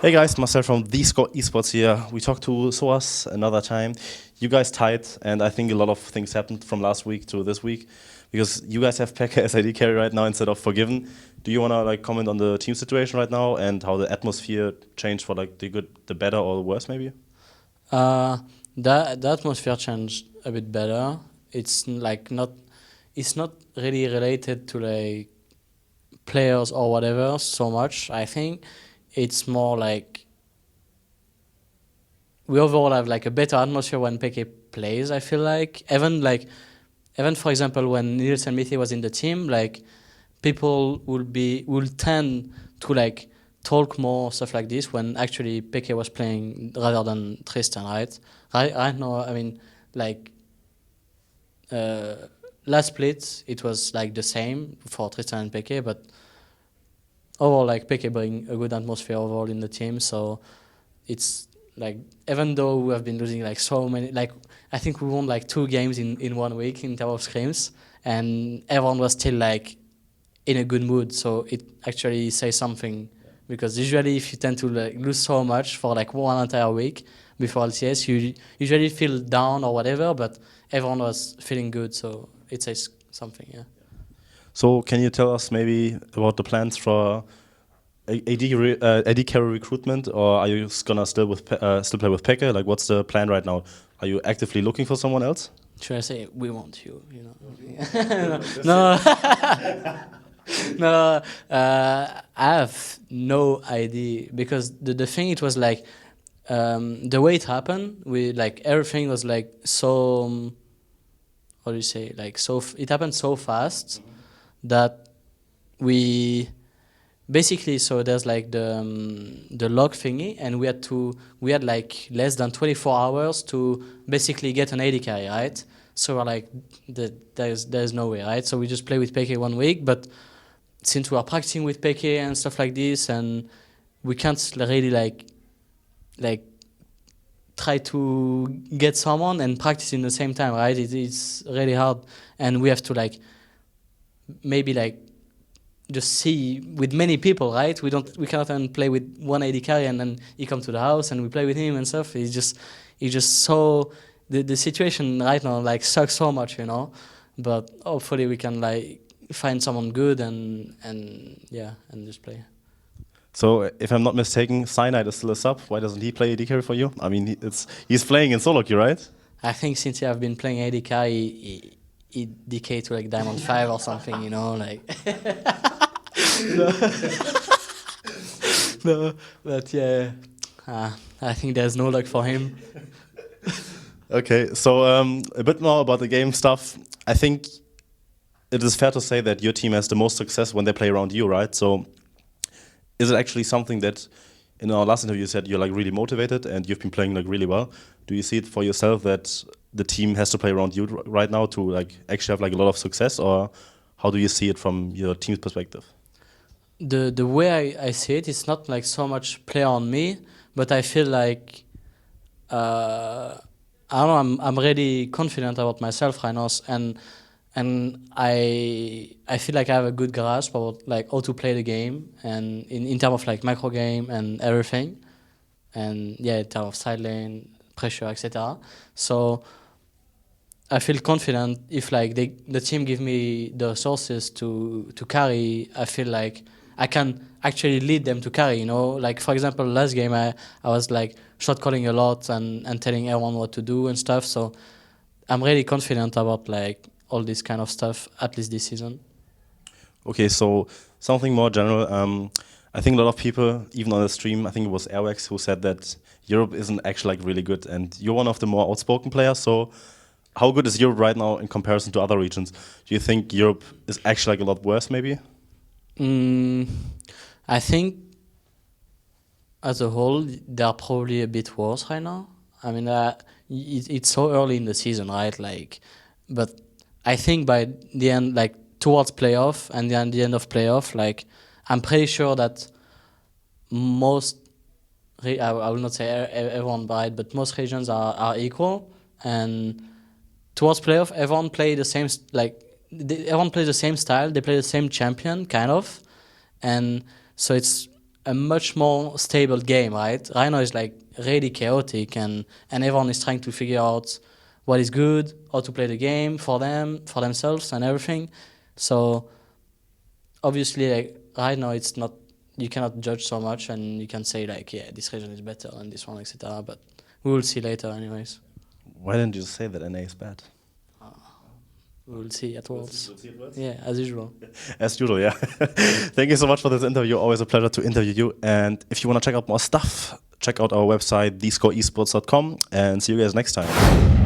Hey guys, Marcel from theScore eSports here. We talked to sOAZ another time. You guys tied, and I think a lot of things happened from last week to this week because you guys have xPeke as AD carry right now instead of Forgiven. Do you want to comment on the team situation right now and how the atmosphere changed for the good, the better, or the worse maybe? Uh, the atmosphere changed a bit better. It's not really related to players or whatever so much. I think it's more like we overall have a better atmosphere when Peke plays. I feel even for example when Niels and Mithi was in the team, people will tend to talk more stuff like this when actually Peke was playing rather than Tristan, right? Right now, I mean, uh, last split it was the same for Tristan and Peke, but overall Peke bring a good atmosphere overall in the team. So it's even though we have been losing so many, I think we won 2 games in 1 week in terms of scrims, and everyone was still in a good mood. So it actually says something, because usually if you tend to lose so much for one entire week before LCS, you usually feel down or whatever. But everyone was feeling good, so it says something. Yeah. So can you tell us maybe about the plans for AD carry recruitment, or are you gonna still play with Peke? What's the plan right now? Are you actively looking for someone else? Should I say we want you? You know. No. No, I have no idea, because the thing, it was the way it happened. We everything was so how do you say, it happened so fast that we basically, so there's the log thingy, and we had less than 24 hours to basically get an AD carry, right? So we're there's no way, right? So we just play with Peke 1 week, but since we are practicing with Peke and stuff like this, and we can't really like try to get someone and practice in the same time, right? It's really hard, and we have to maybe just see with many people, right? We cannot even play with one AD carry and then he come to the house and we play with him and stuff. It's just so the situation right now sucks so much, But hopefully we can find someone good and yeah, and just play. So if I'm not mistaken, Cyanide is still a sub. Why doesn't he play AD carry for you? I mean, he's playing in solo queue, right? I think since I've been playing AD carry, he decayed to Diamond 5 or something, No. No, but yeah, I think there's no luck for him. Okay, so a bit more about the game stuff. I think it is fair to say that your team has the most success when they play around you, right? So is it actually something that, in our last interview, you said you're really motivated and you've been playing really well? Do you see it for yourself that the team has to play around you right now to actually have a lot of success, or how do you see it from your team's perspective? The way I see it, it's not so much play on me, but I feel I don't know, I'm really confident about myself right now, and I feel I have a good grasp about how to play the game, and in terms of micro game and everything, and yeah, in terms of side lane pressure, etc. So I feel confident if the team give me the resources to carry. I feel I can actually lead them to carry. For example, last game I was shot calling a lot and telling everyone what to do and stuff. So I'm really confident about all this kind of stuff, at least this season. Okay, so something more general. I think a lot of people, even on the stream, I think it was Airwax who said that Europe isn't actually really good, and you're one of the more outspoken players. So how good is Europe right now in comparison to other regions? Do you think Europe is actually a lot worse, maybe? I think as a whole, they are probably a bit worse right now. I mean, it's so early in the season, right? But I think by the end, towards playoff and then the end of playoff, I'm pretty sure that most, I will not say everyone, right, but most regions are equal, and towards playoff, everyone play the same everyone plays the same style. They play the same champion, kind of, and so it's a much more stable game, right? Right now it's like really chaotic, and everyone is trying to figure out what is good, how to play the game for them, for themselves, and everything. So obviously, like right now, it's not, you cannot judge so much, and you can say like, yeah, this region is better and this one, etc. But we will see later, anyways. Why didn't you say that NA is bad? We will see at Worlds. We'll see at Worlds? Yeah, as usual. As usual, yeah. Thank you so much for this interview. Always a pleasure to interview you. And if you want to check out more stuff, check out our website, thescoreesports.com, and see you guys next time.